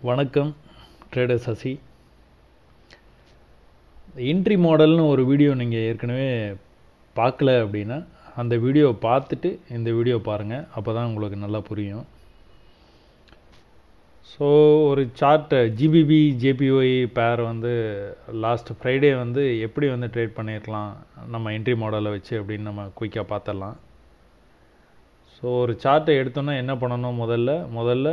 வணக்கம் trader Sasi. Entry மாடல்னு ஒரு வீடியோ நீங்கள் ஏற்கனவே பார்க்கல அப்படின்னா அந்த வீடியோவை பார்த்துட்டு இந்த வீடியோ பாருங்கள், அப்போ தான் உங்களுக்கு நல்லா புரியும். ஸோ ஒரு சார்ட் ஜிபிபி ஜேபிஒய் பேர் லாஸ்ட் ஃப்ரைடே எப்படி ட்ரேட் பண்ணியிருக்கலாம் நம்ம என்ட்ரி மாடலை வச்சு அப்படின்னு நம்ம குயிக்காக பார்த்துடலாம். ஸோ ஒரு சார்ட்டை எடுத்தோன்னா என்ன பண்ணணும், முதல்ல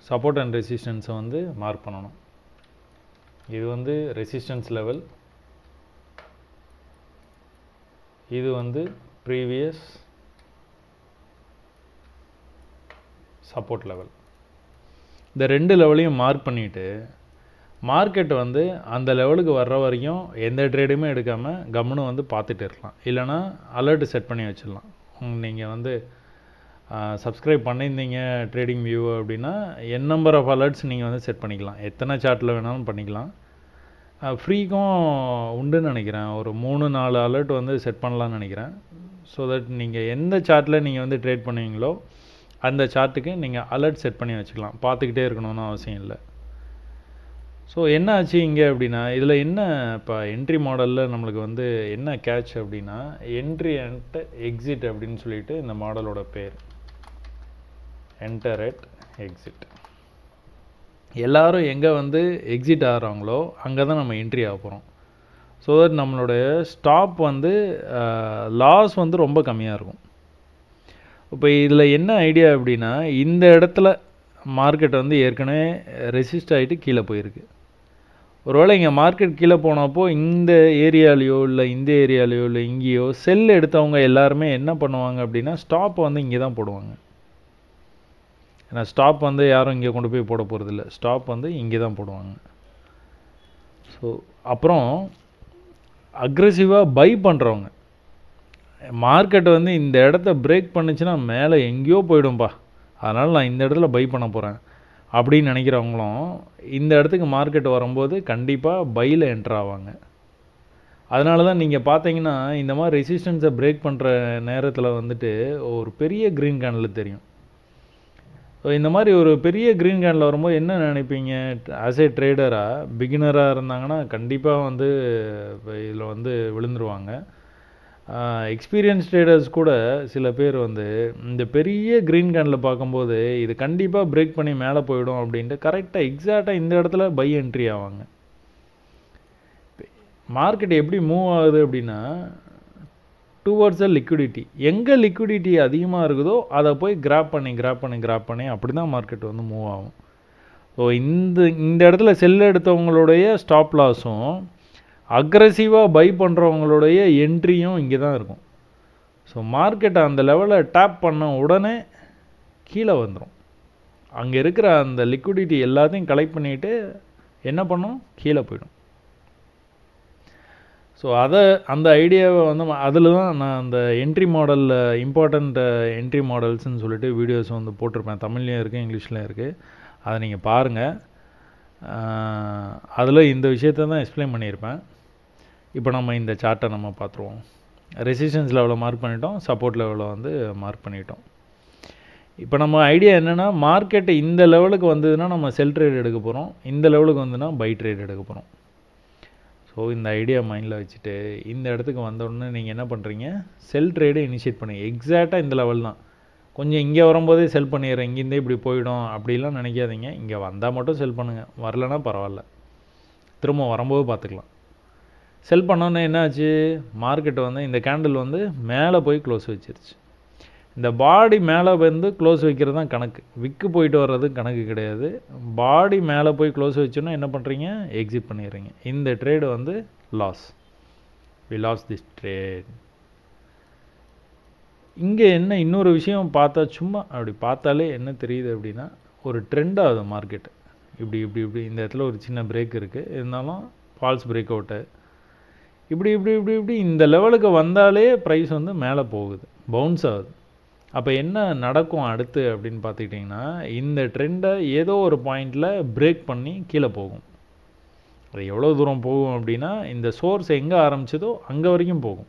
சப்போர்ட் அண்ட் ரெசிஸ்டன்ஸை மார்க் பண்ணணும். இது ரெசிஸ்டன்ஸ் லெவல், இது ப்ரீவியஸ் சப்போர்ட் லெவல். இந்த ரெண்டு லெவலையும் மார்க் பண்ணிவிட்டு மார்க்கெட் அந்த லெவலுக்கு வர்ற வரைக்கும் எந்த ட்ரேடுமே எடுக்காமல் கம்முன்னு பார்த்துட்டு இருக்கலாம். இல்லைனா அலர்ட் செட் பண்ணி வச்சிடலாம். நீங்கள் சப்ஸ்கிரைப் பண்ணியிருந்தீங்க ட்ரேடிங் வியூ அப்படின்னா என் நம்பர் ஆஃப் அலர்ட்ஸ் நீங்கள் செட் பண்ணிக்கலாம். எத்தனை சார்ட்டில் வேணாலும் பண்ணிக்கலாம். ஃப்ரீக்கும் உண்டுன்னு நினைக்கிறேன். ஒரு 3-4 அலர்ட் செட் பண்ணலான்னு நினைக்கிறேன். ஸோ தட் நீங்கள் எந்த சார்ட்டில் நீங்கள் ட்ரேட் பண்ணுவீங்களோ அந்த சார்ட்டுக்கு நீங்கள் அலர்ட் செட் பண்ணி வச்சுக்கலாம். பார்த்துக்கிட்டே இருக்கணும்னு அவசியம் இல்லை. ஸோ என்ன ஆச்சு இங்கே அப்படின்னா, இதில் என்ன இப்போ என்ட்ரி மாடலில் நம்மளுக்கு என்ன கேட்ச் அப்படின்னா, என்ட்ரி அண்ட் எக்ஸிட் அப்படின்னு சொல்லிட்டு இந்த மாடலோட பேர். Enter at exit. எல்லோரும் எங்கே எக்ஸிட் ஆகிறாங்களோ அங்கே தான் நம்ம என்ட்ரி ஆக போகிறோம். ஸோ தட் நம்மளுடைய ஸ்டாப் லாஸ் ரொம்ப கம்மியாக இருக்கும். இப்போ இதில் என்ன ஐடியா அப்படின்னா, இந்த இடத்துல மார்க்கெட் ஏற்கனவே ரெசிஸ்ட் ஆகிட்டு கீழே போயிருக்கு. ஒருவேளை இங்கே மார்க்கெட் கீழே போனப்போ இந்த ஏரியாலேயோ இல்லை இந்த ஏரியாலேயோ இல்லை இங்கேயோ செல் எடுத்தவங்க எல்லாருமே என்ன பண்ணுவாங்க அப்படின்னா, ஸ்டாப் இங்கே தான் போடுவாங்க. ஏன்னா ஸ்டாப் யாரும் இங்கே கொண்டு போய் போட போகிறதில்ல. ஸ்டாப் இங்கே தான் போடுவாங்க. ஸோ அப்புறம் அக்ரெசிவாக பை பண்ணுறவங்க, மார்க்கெட் இந்த இடத்த பிரேக் பண்ணிச்சுன்னா மேலே எங்கேயோ போயிடும்பா, அதனால் நான் இந்த இடத்துல பை பண்ண போகிறேன் அப்படின்னு நினைக்கிறவங்களும் இந்த இடத்துக்கு மார்க்கெட் வரும்போது கண்டிப்பாக பையில் என்ட்ரு ஆவாங்க. அதனால தான் நீங்கள் பார்த்தீங்கன்னா இந்த மாதிரி ரெசிஸ்டன்ஸை பிரேக் பண்ணுற நேரத்தில் ஒரு பெரிய க்ரீன் கேண்டில் தெரியும். ஸோ இந்த மாதிரி ஒரு பெரிய க்ரீன் கேண்டில் வரும்போது என்ன நினைப்பீங்க, ஆஸ் ஏ ட்ரேடராக பிகினராக இருந்தாங்கன்னா கண்டிப்பாக இதில் விழுந்துருவாங்க. எக்ஸ்பீரியன்ஸ் ட்ரேடர்ஸ் கூட சில பேர் இந்த பெரிய க்ரீன் கேண்டில் பார்க்கும்போது இது கண்டிப்பாக பிரேக் பண்ணி மேலே போயிடும் அப்படின்ட்டு கரெக்டாக எக்ஸாக்டாக இந்த இடத்துல பை என்ட்ரி ஆவாங்க. மார்க்கெட் எப்படி மூவ் ஆகுது அப்படின்னா, டுவர்ட்ஸ் லிக்விடிட்டி. எங்கே லிக்விடிட்டி அதிகமாக இருக்குதோ அதை போய் கிராப் பண்ணி அப்படி தான் மார்க்கெட் மூவ் ஆகும். ஸோ இந்த இடத்துல செல் எடுத்தவங்களுடைய ஸ்டாப் லாஸும் அக்ரெசிவாக பை பண்ணுறவங்களுடைய என்ட்ரியும் இங்கே தான் இருக்கும். ஸோ மார்க்கெட்டை அந்த லெவலில் டேப் பண்ண உடனே கீழே வந்துடும். அங்கே இருக்கிற அந்த லிக்விடிட்டி எல்லாத்தையும் கலெக்ட் பண்ணிவிட்டு என்ன பண்ணும், கீழே போயிடும். ஸோ அந்த ஐடியாவை அதில் தான் நான் அந்த என்ட்ரி மாடலில் இம்பார்ட்டண்ட் என்ட்ரி மாடல்ஸ்ன்னு சொல்லிட்டு வீடியோஸ் போட்டிருப்பேன். தமிழ்லேயும் இருக்குது, இங்கிலீஷ்லேயும் இருக்குது. அதை நீங்கள் பாருங்கள். அதில் இந்த விஷயத்தை தான் எக்ஸ்பிளைன் பண்ணியிருப்பேன். இப்போ நம்ம இந்த சார்ட்டை நம்ம பார்த்துருவோம். ரெசிஸ்டன்ஸ் லெவலில் மார்க் பண்ணிட்டோம், சப்போர்ட் லெவலில் மார்க் பண்ணிட்டோம். இப்போ நம்ம ஐடியா என்னென்னா, மார்க்கெட்டு இந்த லெவலுக்கு வந்ததுன்னா நம்ம செல் ட்ரேட் எடுக்க போகிறோம், இந்த லெவலுக்கு வந்துன்னா பை ட்ரேட் எடுக்க போகிறோம். ஸோ இந்த ஐடியா மைண்டில் வச்சுட்டு இந்த இடத்துக்கு வந்தோடனே நீங்கள் என்ன பண்ணுறீங்க, செல் ட்ரேடு இனிஷியேட் பண்ணுங்கள். எக்ஸாக்டாக இந்த லெவல் தான். கொஞ்சம் இங்கே வரும்போதே செல் பண்ணிடுறேன், இங்கேருந்தே இப்படி போயிடும் அப்படிலாம் நினைக்காதீங்க. இங்கே வந்தால் மட்டும் செல் பண்ணுங்கள், வரலன்னா பரவாயில்ல, திரும்ப வரும்போது பார்த்துக்கலாம். செல் பண்ணோன்னே என்ன ஆச்சு, மார்க்கெட் இந்த கேண்டில் மேலே போய் க்ளோஸ் வச்சிருச்சு. இந்த பாடி மேலே க்ளோஸ் வைக்கிறது தான் கணக்கு, விக்கு போயிட்டு வர்றது கணக்கு கிடையாது. பாடி மேலே போய் க்ளோஸ் வச்சோன்னா என்ன பண்ணுறீங்க, எக்ஸிட் பண்ணிடுறீங்க. இந்த trade loss. We loss this trade. இங்கே என்ன இன்னொரு விஷயம் பார்த்தா, சும்மா அப்படி பார்த்தாலே என்ன தெரியுது அப்படின்னா, ஒரு ட்ரெண்ட் ஆகுது மார்க்கெட்டு. இப்படி இப்படி இப்படி இந்த இடத்துல ஒரு சின்ன பிரேக் இருக்குது, இருந்தாலும் ஃபால்ஸ் பிரேக் அவுட்டு. இப்படி இப்படி இப்படி இப்படி இந்த லெவலுக்கு வந்தாலே ப்ரைஸ் மேலே போகுது, பவுன்ஸ் ஆகுது. அப்போ என்ன நடக்கும் அடுத்து அப்படின்னு பார்த்துக்கிட்டிங்கன்னா, இந்த ட்ரெண்டை ஏதோ ஒரு பாயிண்டில் பிரேக் பண்ணி கீழே போகும். அது எவ்வளோ தூரம் போகும் அப்படின்னா, இந்த சோர்ஸ் எங்கே ஆரம்பிச்சதோ அங்கே வரைக்கும் போகும்.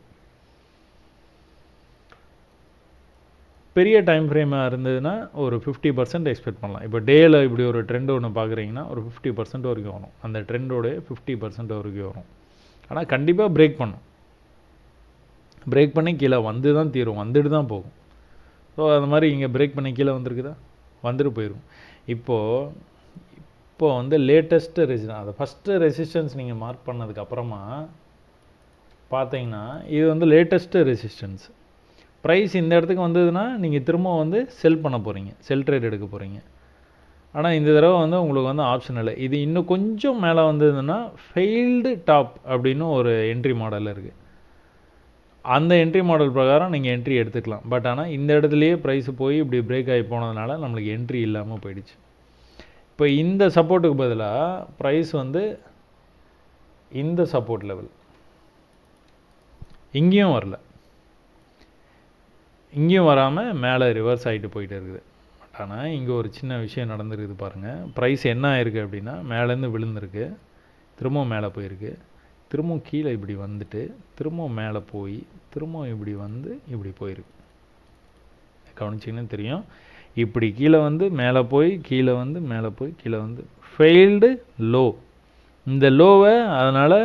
பெரிய டைம் ஃப்ரேமாக இருந்ததுன்னா ஒரு 50% எக்ஸ்பெக்ட் பண்ணலாம். இப்போ டேயில் இப்படி ஒரு ட்ரெண்ட் ஒன்று பார்க்குறீங்கன்னா ஒரு 50% வரைக்கும் வரும். அந்த ட்ரெண்டோடைய 50% வரைக்கும் வரும். ஆனால் கண்டிப்பாக பிரேக் பண்ணும். பிரேக் பண்ணி கீழே வந்து தான் தீரும், வந்துட்டு தான் போகும். ஸோ அந்த மாதிரி இங்கே பிரேக் பண்ணி கீழே வந்திருக்குதா, வந்துட்டு போயிடும். இப்போது வந்து லேட்டஸ்ட்டு அதை ஃபஸ்ட்டு ரெசிஸ்டன்ஸ் நீங்கள் மார்க் பண்ணதுக்கப்புறமா பார்த்தீங்கன்னா இது வந்து லேட்டஸ்ட்டு ரெசிஸ்டன்ஸ். ப்ரைஸ் இந்த இடத்துக்கு வந்ததுன்னா நீங்கள் திரும்ப வந்து செல் பண்ண போகிறீங்க, செல் ட்ரேட் எடுக்க போகிறீங்க. ஆனால் இந்த தடவை வந்து உங்களுக்கு வந்து ஆப்ஷன் இல்லை. இது இன்னும் கொஞ்சம் மேலே வந்ததுன்னா ஃபெயில்டு டாப் அப்படின்னு ஒரு என்ட்ரி மாடல் இருக்குது. அந்த என்ட்ரி மாடல் பிரகாரம் நீங்கள் என்ட்ரி எடுத்துக்கலாம். பட் ஆனால் இந்த இடத்துலையே ப்ரைஸ் போய் இப்படி பிரேக் ஆகி போனதுனால நம்மளுக்கு என்ட்ரி இல்லாமல் போயிடுச்சு. இப்போ இந்த சப்போர்ட்டுக்கு பதிலாக ப்ரைஸ் வந்து இந்த சப்போர்ட் லெவல் இங்கேயும் வரல, இங்கேயும் வராமல் மேலே ரிவர்ஸ் ஆகிட்டு போயிட்டு இருக்குது. பட் ஆனால் இங்கே ஒரு சின்ன விஷயம் நடந்துருக்குது பாருங்கள். ப்ரைஸ் என்ன ஆயிருக்கு அப்படின்னா மேலேருந்து விழுந்திருக்கு, திரும்பவும் மேலே போயிருக்கு, திரும்பவும் கீழே இப்படி வந்துட்டு திரும்பவும் மேலே போய் திரும்பவும் இப்படி வந்து இப்படி போயிருக்கு. கவனிச்சிங்கன்னு தெரியும். இப்படி கீழே வந்து மேலே போய் கீழே வந்து மேலே போய் கீழே வந்து ஃபெயில்டு லோ. இந்த லோவை அதனால்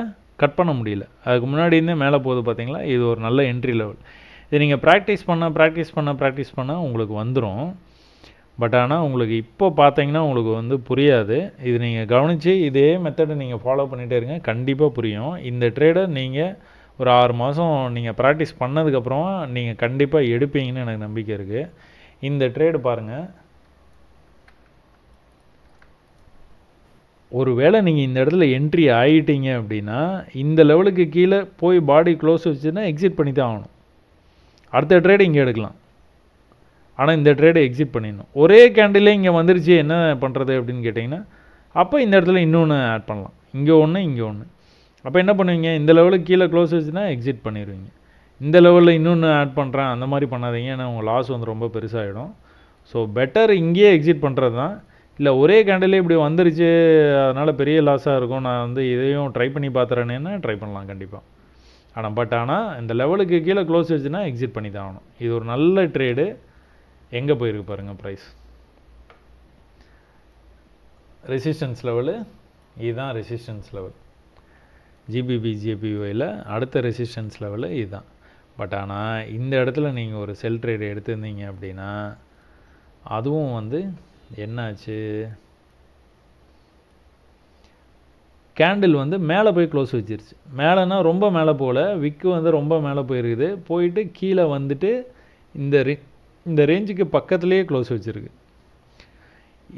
கட் பண்ண முடியல. அதுக்கு முன்னாடி இருந்தே மேலே போகுது பார்த்தீங்களா. இது ஒரு நல்ல என்ட்ரி லெவல். இது நீங்கள் ப்ராக்டிஸ் பண்ண உங்களுக்கு வந்துடும். பட் ஆனால் உங்களுக்கு இப்போ பார்த்தீங்கன்னா உங்களுக்கு வந்து புரியாது. இது நீங்கள் கவனித்து இதே மெத்தடை நீங்கள் ஃபாலோ பண்ணிகிட்டே இருங்க, கண்டிப்பாக புரியும். இந்த ட்ரேடை நீங்கள் ஒரு 6 மாதம் நீங்கள் ப்ராக்டிஸ் பண்ணதுக்கப்புறமா நீங்கள் கண்டிப்பாக எடுப்பீங்கன்னு எனக்கு நம்பிக்கை இருக்குது. இந்த ட்ரேடு பாருங்கள், ஒரு வேளை நீங்கள் இந்த இடத்துல என்ட்ரி ஆகிட்டீங்க அப்படின்னா இந்த லெவலுக்கு கீழே போய் பாடி க்ளோஸ் வச்சுன்னா எக்ஸிட் பண்ணி தான் ஆகணும். அடுத்த ட்ரேடு இங்கே எடுக்கலாம், ஆனால் இந்த ட்ரேடை எக்ஸிட் பண்ணிடணும். ஒரே கேண்டிலே இங்கே வந்துருச்சு, என்ன பண்ணுறது அப்படின்னு கேட்டிங்கன்னா அப்போ இந்த இடத்துல இன்னொன்று ஆட் பண்ணலாம். இங்கே ஒன்று இங்கே ஒன்று. அப்போ என்ன பண்ணுவீங்க, இந்த லெவலுக்கு கீழே க்ளோஸ் வச்சுன்னா எக்ஸிட் பண்ணிடுவீங்க. இந்த லெவலில் இன்னொன்று ஆட் பண்ணுறேன் அந்த மாதிரி பண்ணாதீங்க, ஏன்னா உங்கள் லாஸ் வந்து ரொம்ப பெருசாகிடும். ஸோ பெட்டர் இங்கேயே எக்ஸிட் பண்ணுறது தான். இல்லை ஒரே கேண்டிலே இப்படி வந்துருச்சு அதனால் பெரிய லாஸாக இருக்கும், நான் வந்து இதையும் ட்ரை பண்ணி பார்த்துறேன்னு ட்ரை பண்ணலாம் கண்டிப்பாக. ஆனால் இந்த லெவலுக்கு கீழே க்ளோஸ் வச்சுன்னா எக்ஸிட் பண்ணி தான் ஆகணும். இது ஒரு நல்ல ட்ரேடு. எங்கே போயிருக்கு பாருங்கள் ப்ரைஸ், ரெசிஸ்டன்ஸ் லெவலு இதுதான். ரெசிஸ்டன்ஸ் லெவல் ஜிபிபிஜேபிஒயில் அடுத்த ரெசிஸ்டன்ஸ் லெவலு இதுதான். பட் ஆனால் இந்த இடத்துல நீங்கள் ஒரு செல் ட்ரேடு எடுத்திருந்தீங்க அப்படின்னா அதுவும் வந்து என்னாச்சு, கேண்டில் வந்து மேலே போய் க்ளோஸ் வச்சிருச்சு. மேலேனா ரொம்ப மேலே போகல, விக்கு வந்து ரொம்ப மேலே போயிருக்குது, போயிட்டு கீழே வந்துட்டு இந்த ரேஞ்சுக்கு பக்கத்துலேயே க்ளோஸ் வச்சுருக்கு.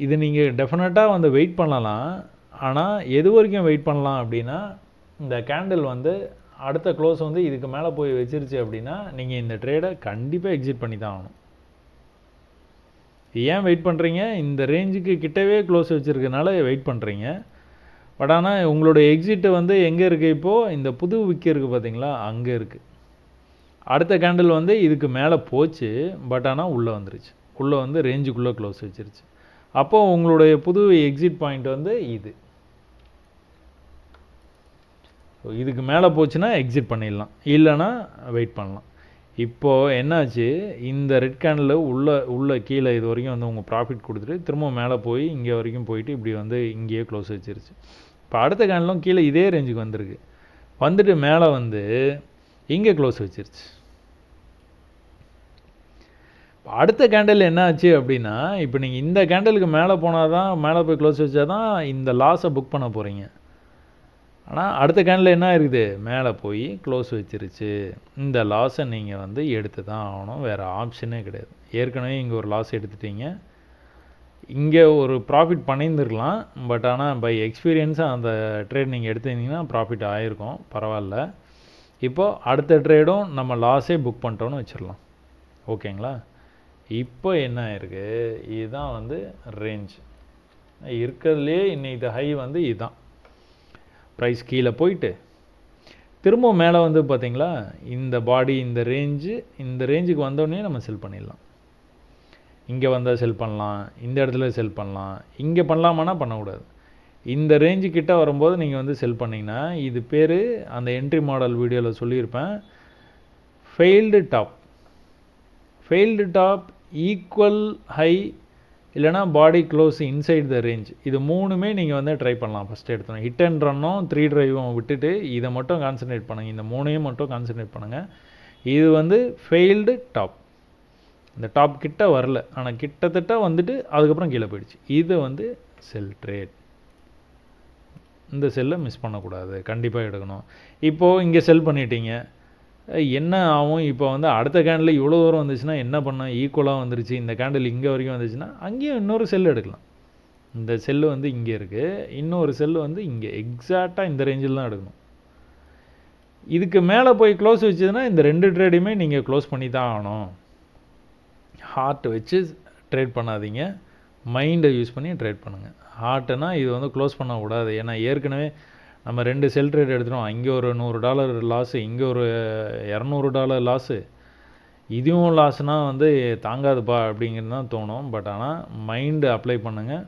இது நீங்கள் டெஃபினட்டாக வந்து வெயிட் பண்ணலாம். ஆனால் எது வரைக்கும் வெயிட் பண்ணலாம் அப்படின்னா இந்த கேண்டில் வந்து அடுத்த க்ளோஸ் வந்து இதுக்கு மேலே போய் வச்சிருச்சு அப்படின்னா நீங்கள் இந்த ட்ரேடை கண்டிப்பாக எக்ஸிட் பண்ணி தான் ஆகணும். ஏன் வெயிட் பண்ணுறீங்க, இந்த ரேஞ்சுக்கு கிட்டவே க்ளோஸ் வச்சுருக்கனால வெயிட் பண்ணுறீங்க. பட் ஆனால் உங்களோட எக்ஸிட்டு வந்து எங்கே இருக்குது, இப்போது இந்த புது விக்கு இருக்குது பார்த்தீங்களா, அங்கே இருக்குது. அடுத்த கேண்டில் வந்து இதுக்கு மேலே போச்சு, பட் ஆனால் உள்ளே வந்துருச்சு, உள்ளே வந்து ரேஞ்சுக்குள்ளே க்ளோஸ் வச்சிருச்சு. அப்போது உங்களுடைய புது எக்ஸிட் பாயிண்ட் வந்து இது. ஸோ இதுக்கு மேலே போச்சுன்னா எக்ஸிட் பண்ணிடலாம், இல்லைன்னா வெயிட் பண்ணலாம். இப்போது என்னாச்சு, இந்த ரெட் கேண்டில் உள்ள கீழே இது வரைக்கும் வந்து உங்கள் ப்ராஃபிட் கொடுத்துட்டு திரும்ப மேலே போய் இங்கே வரைக்கும் போயிட்டு இப்படி வந்து இங்கேயே க்ளோஸ் வச்சிருச்சு. இப்போ அடுத்த கேண்டிலும் கீழே இதே ரேஞ்சுக்கு வந்திருக்கு, வந்துட்டு மேலே வந்து இங்கே க்ளோஸ் வச்சிருச்சு. அடுத்த கேண்டில் என்ன ஆச்சு அப்படின்னா, இப்போ நீங்கள் இந்த கேண்டிலுக்கு மேலே போனால் தான், மேலே போய் க்ளோஸ் வச்சா தான் இந்த லாஸை புக் பண்ண போகிறீங்க. ஆனால் அடுத்த கேண்டில் என்ன இருக்குது, மேலே போய் க்ளோஸ் வச்சிருச்சு. இந்த லாஸை நீங்கள் வந்து எடுத்து தான் ஆகணும், வேறு ஆப்ஷனே கிடையாது. ஏற்கனவே இங்கே ஒரு லாஸ் எடுத்துட்டீங்க, இங்கே ஒரு ப்ராஃபிட் பண்ணியிருந்துருக்கலாம். பட் ஆனால் பை எக்ஸ்பீரியன்ஸாக அந்த ட்ரேட் நீங்கள் எடுத்துருந்தீங்கன்னா ப்ராஃபிட் ஆகிருக்கும், பரவாயில்ல. இப்போது அடுத்த ட்ரேடும் நம்ம லாஸே புக் பண்ணிட்டோன்னு வச்சிடலாம், ஓகேங்களா. இப்போ என்ன ஆயிருக்கு, இதுதான் வந்து ரேஞ்ச் இருக்கிறதுலே இன்னைக்கு ஹை வந்து இதுதான். ப்ரைஸ் கீழே போயிட்டு திரும்ப மேலே வந்து பார்த்திங்களா, இந்த பாடி இந்த ரேஞ்சுக்கு வந்தோடனே நம்ம செல் பண்ணிடலாம். இங்கே வந்தால் செல் பண்ணலாம், இந்த இடத்துல செல் பண்ணலாம், இங்கே பண்ணலாமான்னா பண்ணக்கூடாது. இந்த ரேஞ்சு கிட்ட வரும்போது நீங்கள் வந்து செல் பண்ணிங்கன்னா, இது பேர் அந்த என்ட்ரி மாடல் வீடியோவில் சொல்லியிருப்பேன், failed top. Failed top equal high இல்லைனா பாடி க்ளோஸ் இன்சைட் த ரேஞ்ச், இது மூணுமே நீங்கள் வந்து ட்ரை பண்ணலாம். ஃபஸ்ட்டு எடுத்தோம் ஹிட் அண்ட் ரன்னும் 3 டிரைவும் விட்டுட்டு இதை மட்டும் கான்சன்ட்ரேட் பண்ணுங்கள், இந்த மூணையும் மட்டும் கான்சன்ட்ரேட் பண்ணுங்கள். இது வந்து ஃபெயில்டு டாப், இந்த டாப் கிட்ட வரல, ஆனால் கிட்டத்தட்ட வந்துட்டு அதுக்கப்புறம் கீழே போயிடுச்சு. இது வந்து செல் ட்ரேட். இந்த செல்லை மிஸ் பண்ணக்கூடாது, கண்டிப்பாக எடுக்கணும். இப்போது இங்கே செல் பண்ணிட்டீங்க, என்ன ஆகும்? இப்போ வந்து அடுத்த கேண்டில் இவ்வளோ தூரம் வந்துச்சுன்னா என்ன பண்ண, ஈக்குவலாக வந்துருச்சு, இந்த கேண்டில் இங்கே வரைக்கும் வந்துச்சுன்னா அங்கேயும் இன்னொரு செல் எடுக்கலாம். இந்த செல்லு வந்து இங்கே இருக்குது, இன்னொரு செல்லு வந்து இங்கே எக்ஸாக்டாக இந்த ரேஞ்சில் தான் எடுக்கணும். இதுக்கு மேலே போய் க்ளோஸ் வச்சதுன்னா இந்த 2 ட்ரேடையுமே நீங்கள் க்ளோஸ் பண்ணி தான் ஆகணும். ஹார்ட் வச்சு ட்ரேட் பண்ணாதீங்க, மைண்டை யூஸ் பண்ணி ட்ரேட் பண்ணுங்கள். ஹார்ட்டுனா இது வந்து க்ளோஸ் பண்ணக்கூடாது, ஏன்னா ஏற்கனவே நம்ம 2 செல் ட்ரேட் எடுத்துட்டோம், இங்கே ஒரு $100 லாஸு, இங்கே ஒரு $200 லாஸு, இதுவும் லாஸ்னால் வந்து தாங்காதுப்பா அப்படிங்கிறது தான் தோணும். பட் ஆனால் மைண்டு அப்ளை பண்ணுங்கள்,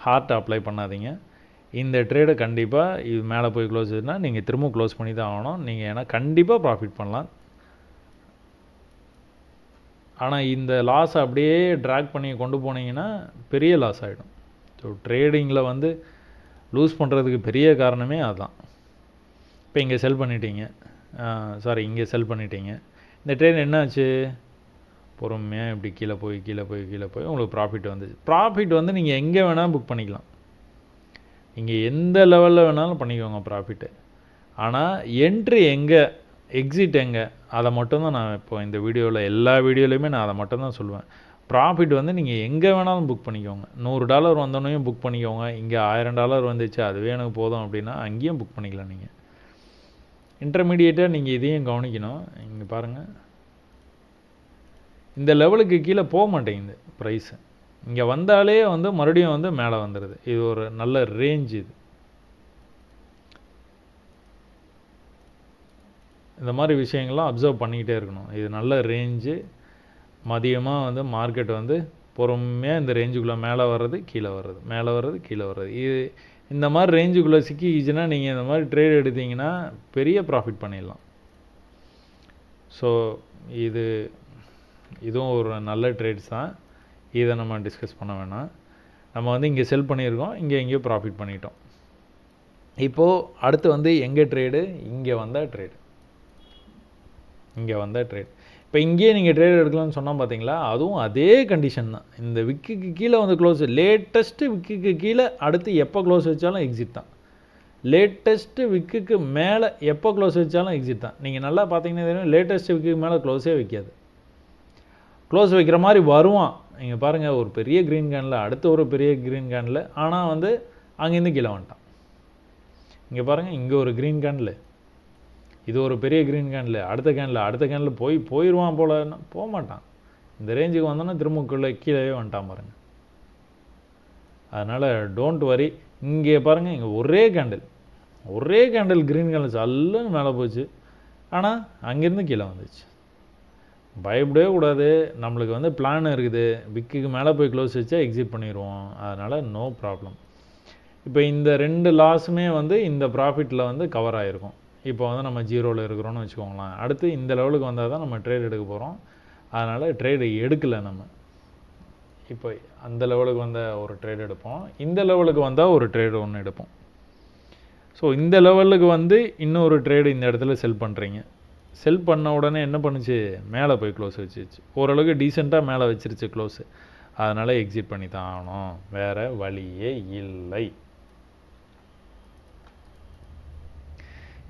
ஹார்ட்டை அப்ளை பண்ணாதீங்க. இந்த ட்ரேடை கண்டிப்பாக இது மேலே போய் க்ளோஸ் ஆகுதுன்னா நீங்கள் திரும்ப க்ளோஸ் பண்ணி தான் ஆகணும். நீங்கள் ஏன்னா கண்டிப்பாக ப்ராஃபிட் பண்ணலாம். ஆனால் இந்த லாஸை அப்படியே ட்ராக் பண்ணி கொண்டு போனீங்கன்னா பெரிய லாஸ் ஆகிடும். ஸோ ட்ரேடிங்கில் வந்து லூஸ் பண்ணுறதுக்கு பெரிய காரணமே அதுதான். இப்போ இங்கே செல் பண்ணிட்டீங்க, இங்கே செல் பண்ணிட்டீங்க, இந்த ட்ரேட் என்னாச்சு? பொறுமையாக இப்படி கீழே போய் உங்களுக்கு ப்ராஃபிட் வந்துச்சு. ப்ராஃபிட் வந்து நீங்கள் எங்கே வேணால் புக் பண்ணிக்கலாம், இங்கே எந்த லெவலில் வேணாலும் பண்ணிக்கோங்க ப்ராஃபிட்டு. ஆனால் என்ட்ரி எங்கே, எக்ஸிட் எங்கே, அதை மட்டும்தான் நான் இப்போ இந்த வீடியோவில் எல்லா வீடியோலையுமே நான் அதை மட்டும்தான் சொல்லுவேன். ப்ராஃபிட் வந்து நீங்கள் எங்கே வேணாலும் புக் பண்ணிக்கோங்க. $100 வந்தோடனையும் புக் பண்ணிக்கோங்க. இங்கே $1000 வந்துச்சு, அதுவே எனக்கு போதும் அப்படின்னா அங்கேயும் புக் பண்ணிக்கலாம். நீங்கள் இன்டர்மீடியேட்டாக நீங்கள் இதையும் கவனிக்கணும். இங்கே பாருங்கள், இந்த லெவலுக்கு கீழே போக மாட்டேங்குது ப்ரைஸு, இங்கே வந்தாலே வந்து மறுபடியும் வந்து மேலே வந்துடுது. இது ஒரு நல்ல ரேஞ்ச். இது இந்த மாதிரி விஷயங்கள்லாம் அப்சர்வ் பண்ணிக்கிட்டே இருக்கணும். இது நல்ல ரேஞ்சு. மதியமாக வந்து மார்க்கெட் வந்து பொறுமையாக இந்த ரேஞ்சுக்குள்ளே மேலே வர்றது கீழே வர்றது, மேலே வர்றது கீழே வர்றது, இது இந்த மாதிரி ரேஞ்சுக்குள்ளே சிக்கிக்கிச்சுன்னா நீங்கள் இந்த மாதிரி ட்ரேட் எடுத்தீங்கன்னா பெரிய ப்ராஃபிட் பண்ணிடலாம். ஸோ இதுவும் ஒரு நல்ல ட்ரேட்ஸ் தான், இதை நம்ம டிஸ்கஸ் பண்ண வேணாம். நம்ம வந்து இங்கே செல் பண்ணியிருக்கோம், எங்கேயோ ப்ராஃபிட் பண்ணிட்டோம். இப்போது அடுத்து வந்து எங்கே ட்ரேடு, இங்கே வந்தால் ட்ரேடு, இங்கே வந்தால் ட்ரேட். இப்போ இங்கேயே நீங்கள் ட்ரேட் எடுக்கலாம்னு சொன்னால் பார்த்தீங்களா, அதுவும் அதே கண்டிஷன் தான். இந்த விக்குக்கு கீழே வந்து க்ளோஸ், லேட்டஸ்ட்டு விக்குக்கு கீழே அடுத்து எப்போ க்ளோஸ் வச்சாலும் எக்ஸிட் தான். லேட்டஸ்ட்டு விக்குக்கு மேலே எப்போ க்ளோஸ் வச்சாலும் எக்ஸிட் தான். நீங்கள் நல்லா பார்த்தீங்கன்னா தெரியும், லேட்டஸ்ட் விக்குக்கு மேலே க்ளோஸே வைக்காது, க்ளோஸ் வைக்கிற மாதிரி வருவான். நீங்கள் பாருங்கள், ஒரு பெரிய க்ரீன் கேனில் அடுத்து ஒரு பெரிய க்ரீன் கேனில், ஆனால் வந்து அங்கேருந்து கீழே வந்துட்டான். இங்கே பாருங்கள், இங்கே ஒரு க்ரீன் கேனில், இது ஒரு பெரிய க்ரீன் கேனில், அடுத்த கேனில் போயிடுவான் போல, போக மாட்டான். இந்த ரேஞ்சுக்கு வந்தோன்னா திரும்ப கீழே வந்துட்டான் பாருங்கள். அதனால் டோன்ட் வரி. இங்கே பாருங்கள், இங்கே ஒரே கேண்டில் க்ரீன் கேண்டில் சல்லுன்னு மேலே போச்சு, ஆனால் அங்கேருந்து கீழே வந்துச்சு. பயப்படவே கூடாது, நம்மளுக்கு வந்து பிளான் இருக்குது. விக்குக்கு மேலே போய் க்ளோஸ் வச்சா எக்ஸிட் பண்ணிடுவோம், அதனால் நோ ப்ராப்ளம். இப்போ இந்த 2 லாஸுமே வந்து இந்த ப்ராஃபிட்டில் வந்து கவர் ஆகிருக்கும். இப்போ வந்து நம்ம 0ல் இருக்கிறோன்னு வச்சுக்கோங்களேன். அடுத்து இந்த லெவலுக்கு வந்தால் தான் நம்ம ட்ரேட் எடுக்க போகிறோம். அதனால் ட்ரேடு எடுக்கலை நம்ம. இப்போ அந்த லெவலுக்கு வந்தால் ஒரு ட்ரேட் எடுப்போம், இந்த லெவலுக்கு வந்தால் ஒரு ட்ரேடு ஒன்று எடுப்போம். ஸோ இந்த லெவலுக்கு வந்து இன்னொரு ட்ரேடு இந்த இடத்துல செல் பண்ணுறீங்க. செல் பண்ண உடனே என்ன பண்ணுச்சு, மேலே போய் க்ளோஸ் வச்சிருச்சு, ஓரளவுக்கு டீசெண்டாக மேலே வச்சிருச்சு க்ளோஸு. அதனால் எக்ஸிட் பண்ணி தான் ஆகணும், வேறு வழியே இல்லை.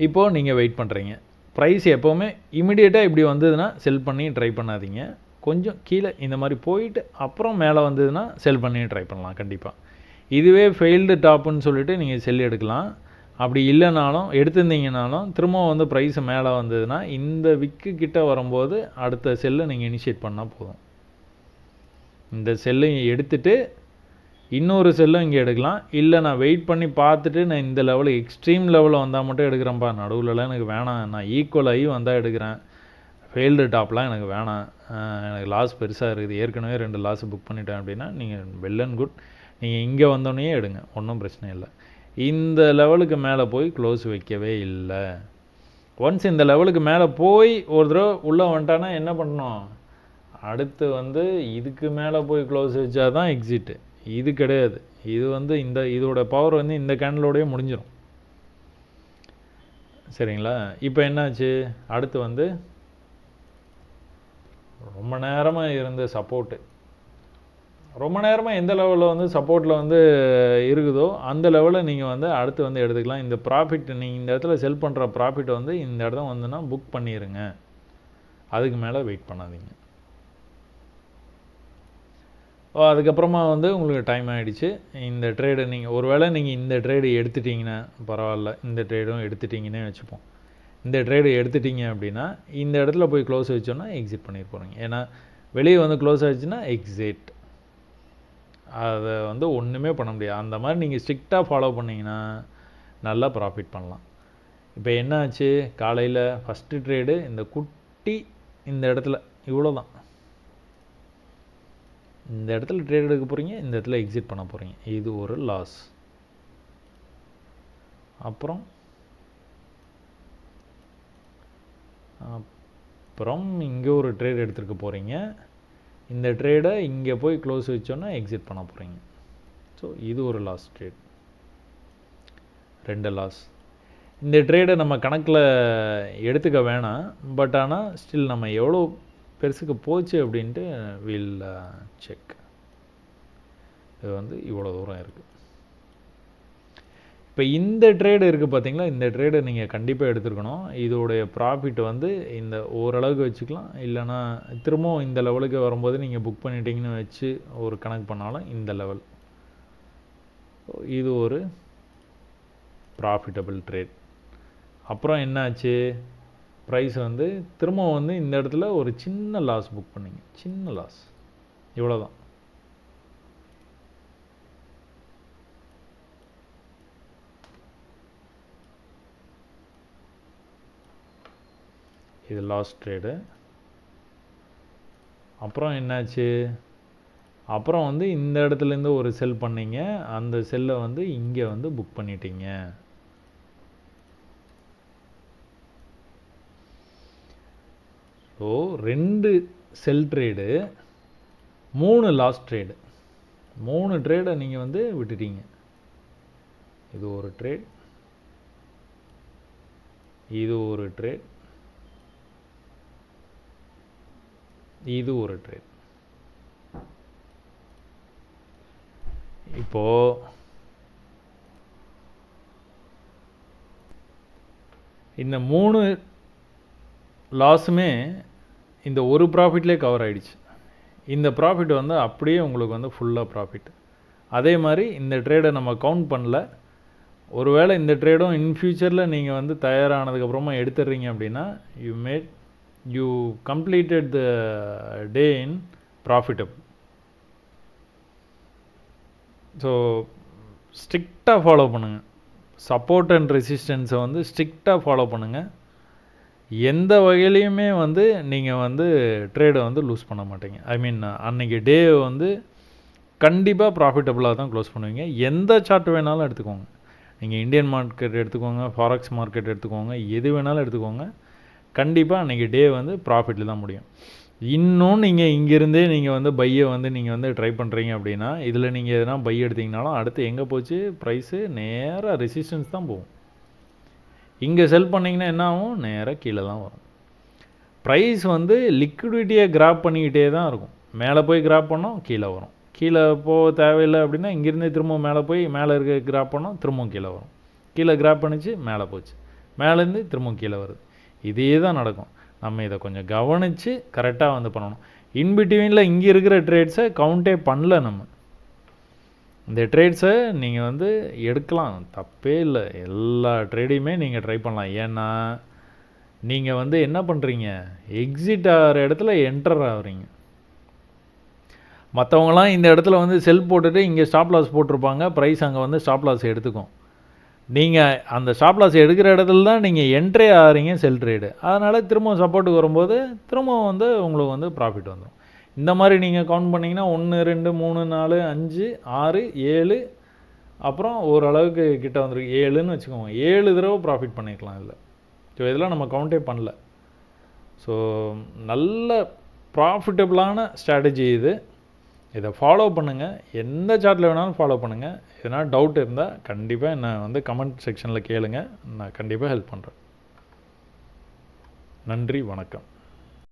இப்போது நீங்கள் வெயிட் பண்ணுறீங்க. ப்ரைஸ் எப்போவுமே இமிடியேட்டாக இப்படி வந்ததுன்னா செல் பண்ணி ட்ரை பண்ணாதீங்க. கொஞ்சம் கீழே இந்த மாதிரி போயிட்டு அப்புறம் மேலே வந்ததுன்னா செல் பண்ணி ட்ரை பண்ணலாம் கண்டிப்பாக. இதுவே ஃபெயில்டு டாப்புன்னு சொல்லிட்டு நீங்கள் செல் எடுக்கலாம். அப்படி இல்லைனாலும் எடுத்திருந்தீங்கனாலும் திரும்ப வந்து ப்ரைஸ் மேலே வந்ததுன்னா இந்த விக்கு கிட்ட வரும்போது அடுத்த செல்லை நீங்கள் இனிஷியேட் பண்ணால் போதும். இந்த செல்லை எடுத்துகிட்டு இன்னொரு செல்லும் இங்கே எடுக்கலாம். இல்லை நான் வெயிட் பண்ணி பார்த்துட்டு நான் இந்த லெவலில் எக்ஸ்ட்ரீம் லெவலில் வந்தால் மட்டும் எடுக்கிறேன்ப்பா, நடுவில்லாம் எனக்கு வேணாம், நான் ஈக்குவல் ஆகி வந்தால் எடுக்கிறேன், ஃபெயில்டு டாப்லாம் எனக்கு வேணாம், எனக்கு லாஸ் பெருசாக இருக்குது, ஏற்கனவே 2 லாஸ் புக் பண்ணிட்டேன் அப்படின்னா நீங்கள் வெல் அண்ட் குட், நீங்கள் இங்கே வந்தோடனே எடுங்க, ஒன்றும் பிரச்சனை இல்லை. இந்த லெவலுக்கு மேலே போய் க்ளோஸ் வைக்கவே இல்லை. ஒன்ஸ் இந்த லெவலுக்கு மேலே போய் ஒரு தடவை உள்ளே வந்துட்டானா என்ன பண்ணணும், அடுத்து வந்து இதுக்கு மேலே போய் க்ளோஸ் வச்சா தான் எக்ஸிட்டு. இது கிடையாது. இது வந்து இதோட பவர் வந்து இந்த கேண்டலோடய முடிஞ்சிடும். சரிங்களா? இப்போ என்னாச்சு, அடுத்து வந்து ரொம்ப நேரமாக இருந்த சப்போர்ட்டு, ரொம்ப நேரமாக எந்த லெவலில் வந்து சப்போர்ட்டில் வந்து இருக்குதோ அந்த லெவலில் நீங்கள் வந்து அடுத்து வந்து எடுத்துக்கலாம். இந்த ப்ராஃபிட் நீங்கள் இந்த இடத்துல செல் பண்ணுற ப்ராஃபிட் வந்து இந்த இடத்துல வந்துன்னா புக் பண்ணிடுங்க. அதுக்கு மேலே வெயிட் பண்ணாதீங்க. அதுக்கப்புறமா வந்து உங்களுக்கு டைம் ஆகிடுச்சு. இந்த ட்ரேடு நீங்கள் ஒருவேளை நீங்கள் இந்த ட்ரேடு எடுத்துட்டிங்கன்னா பரவாயில்ல, இந்த ட்ரேடும் எடுத்துட்டிங்கன்னே வச்சுப்போம். இந்த ட்ரேடு எடுத்துட்டிங்க அப்படின்னா இந்த இடத்துல போய் க்ளோஸ் வச்சோன்னா எக்ஸிட் பண்ணிட்டு போகிறீங்க. ஏன்னா வெளியே வந்து க்ளோஸ் ஆகிடுச்சுன்னா எக்ஸிட். அதை வந்து ஒன்றுமே பண்ண முடியாது. அந்த மாதிரி நீங்கள் ஸ்ட்ரிக்டாக ஃபாலோ பண்ணிங்கன்னா நல்லா ப்ராஃபிட் பண்ணலாம். இப்போ என்னாச்சு, காலையில் ஃபஸ்ட்டு ட்ரேடு இந்த குட்டி இந்த இடத்துல இவ்வளோ தான். இந்த இடத்துல ட்ரேட் எடுக்க போகிறீங்க, இந்த இடத்துல எக்ஸிட் பண்ண போகிறீங்க. இது ஒரு லாஸ். அப்புறம் இங்கே ஒரு ட்ரேட் எடுத்துருக்க போகிறீங்க. இந்த ட்ரேடை இங்கே போய் க்ளோஸ் வச்சோன்னா எக்ஸிட் பண்ண போகிறீங்க. ஸோ இது ஒரு லாஸ் ட்ரேட். 2 லாஸ். இந்த ட்ரேடை நம்ம கணக்கில் எடுத்துக்க வேணாம். பட் ஆனால் ஸ்டில் நம்ம எவ்வளோ பெருசுக்கு போச்சு அப்படின்ட்டு வில் செக். இது வந்து இவ்வளோ தூரம் இருக்குது. இப்போ இந்த ட்ரேடு இருக்குது பார்த்தீங்களா, இந்த ட்ரேடை நீங்கள் கண்டிப்பாக எடுத்துருக்கணும். இதோடைய ப்ராஃபிட் வந்து இந்த ஓரளவுக்கு வச்சுக்கலாம். இல்லைனா திரும்பவும் இந்த லெவலுக்கு வரும்போது நீங்கள் புக் பண்ணிட்டீங்கன்னு வச்சு ஒரு கணக்கு பண்ணாலும் இந்த லெவல். இது ஒரு ப்ராஃபிட்டபிள் ட்ரேட். அப்புறம் என்னாச்சு, ப்ரைஸ் வந்து திரும்பவும் வந்து இந்த இடத்துல ஒரு சின்ன லாஸ் புக் பண்ணிங்க. சின்ன லாஸ் இவ்வளோ தான். இது லாஸ்ட் ட்ரேடு. அப்புறம் என்னாச்சு, அப்புறம் வந்து இந்த இடத்துலேருந்து ஒரு செல் பண்ணிங்க. அந்த செல்லை வந்து இங்கே வந்து புக் பண்ணிட்டீங்க. ஸோ 2 செல் ட்ரேடு, 3 லாஸ்ட் ட்ரேடு. 3 ட்ரேடை நீங்கள் வந்து விட்டுட்டீங்க. இது ஒரு ட்ரேட், இது ஒரு ட்ரேட், இது ஒரு ட்ரேட். இப்போது இந்த 3 லாஸுமே இந்த ஒரு ப்ராஃபிட்லேயே கவர் ஆகிடுச்சு. இந்த ப்ராஃபிட் வந்து அப்படியே உங்களுக்கு வந்து ஃபுல்லாக ப்ராஃபிட். அதே மாதிரி இந்த ட்ரேடை நம்ம கவுண்ட் பண்ணல. ஒருவேளை இந்த ட்ரேடும் இன் ஃபியூச்சரில் நீங்கள் வந்து தயாரானதுக்கப்புறமா எடுத்துடுறீங்க அப்படின்னா you completed the day in profitable. So ஸ்ட்ரிக்டாக ஃபாலோ பண்ணுங்கள். சப்போர்ட் அண்ட் ரெசிஸ்டன்ஸை வந்து ஸ்ட்ரிக்டாக ஃபாலோ பண்ணுங்கள். எந்த வகையிலையுமே வந்து நீங்கள் வந்து ட்ரேடை வந்து லூஸ் பண்ண மாட்டீங்க. ஐ மீன் அன்றைக்கி டே வந்து கண்டிப்பாக ப்ராஃபிட்டபுளாக தான் க்ளோஸ் பண்ணுவீங்க. எந்த சார்ட் வேணாலும் எடுத்துக்கோங்க. நீங்கள் இந்தியன் மார்க்கெட் எடுத்துக்கோங்க, ஃபாரெக்ஸ் மார்க்கெட் எடுத்துக்கோங்க, எது வேணாலும் எடுத்துக்கோங்க. கண்டிப்பாக அன்றைக்கி டே வந்து ப்ராஃபிட்டில் தான் முடியும். இன்னும் நீங்கள் இங்கேருந்தே நீங்கள் வந்து பையை வந்து நீங்கள் வந்து ட்ரை பண்ணுறீங்க அப்படின்னா, இதில் நீங்கள் எதனா பை எடுத்திங்கனாலும் அடுத்து எங்கே போச்சு, ப்ரைஸு நேராக ரெசிஸ்டன்ஸ் தான் போகும். இங்கே செல் பண்ணிங்கன்னா என்ன ஆகும், நேராக கீழே தான் வரும். ப்ரைஸ் வந்து லிக்விடிட்டியை கிராப் பண்ணிக்கிட்டே தான் இருக்கும். மேலே போய் கிராப் பண்ணோம், கீழே வரும். கீழே போக தேவையில்லை அப்படின்னா இங்கேருந்தே திரும்பவும் மேலே போய் மேலே இருக்க கிராப் பண்ணோம், திரும்பவும் கீழே வரும். கீழே கிராப் பண்ணிச்சு, மேலே போச்சு, மேலேருந்து திரும்பவும் கீழே வருது. இதே தான் நடக்கும். நம்ம இதை கொஞ்சம் கவனித்து கரெக்டாக வந்து பண்ணணும். இன்பிட்வீனில் இங்கே இருக்கிற ட்ரேட்ஸை கவுண்டே பண்ணல. நம்ம இந்த ட்ரேட்ஸை நீங்கள் வந்து எடுக்கலாம், தப்பே இல்லை. எல்லா ட்ரேடையுமே நீங்கள் ட்ரை பண்ணலாம். ஏன்னா நீங்கள் வந்து என்ன பண்ணுறீங்க, எக்ஸிட் ஆகிற இடத்துல என்டர் ஆகுறீங்க. மற்றவங்களாம் இந்த இடத்துல வந்து செல் போட்டுட்டு இங்கே ஸ்டாப் லாஸ் போட்டிருப்பாங்க, ப்ரைஸ் அங்கே வந்து ஸ்டாப் லாஸ் எடுத்துக்கும். நீங்கள் அந்த ஸ்டாப் லாஸ் எடுக்கிற இடத்துல தான் நீங்கள் என்ட்ரே ஆகிறீங்க செல் ட்ரேடு. அதனால் திரும்பவும் சப்போர்ட்டுக்கு வரும்போது திரும்பவும் வந்து உங்களுக்கு வந்து ப்ராஃபிட் வந்துடும். இந்த மாதிரி நீங்கள் கவுண்ட் பண்ணிங்கன்னா 1 2 3 4 5 6 7 அப்புறம் ஓரளவுக்கு கிட்ட வந்துருக்கு 7ன்னு வச்சுக்கோங்க. 7 தடவை ப்ராஃபிட் பண்ணிக்கலாம் இதில். ஸோ இதெல்லாம் நம்ம கவுண்டே பண்ணல. ஸோ நல்ல ப்ராஃபிட்டபிளான ஸ்ட்ராட்டஜி இது. இதை ஃபாலோ பண்ணுங்கள். எந்த சார்ட்டில் வேணாலும் ஃபாலோ பண்ணுங்கள். எதனா டவுட் இருந்தால் கண்டிப்பாக என்னை வந்து கமெண்ட் செக்ஷனில் கேளுங்க. நான் கண்டிப்பாக ஹெல்ப் பண்ணுறேன். நன்றி, வணக்கம்.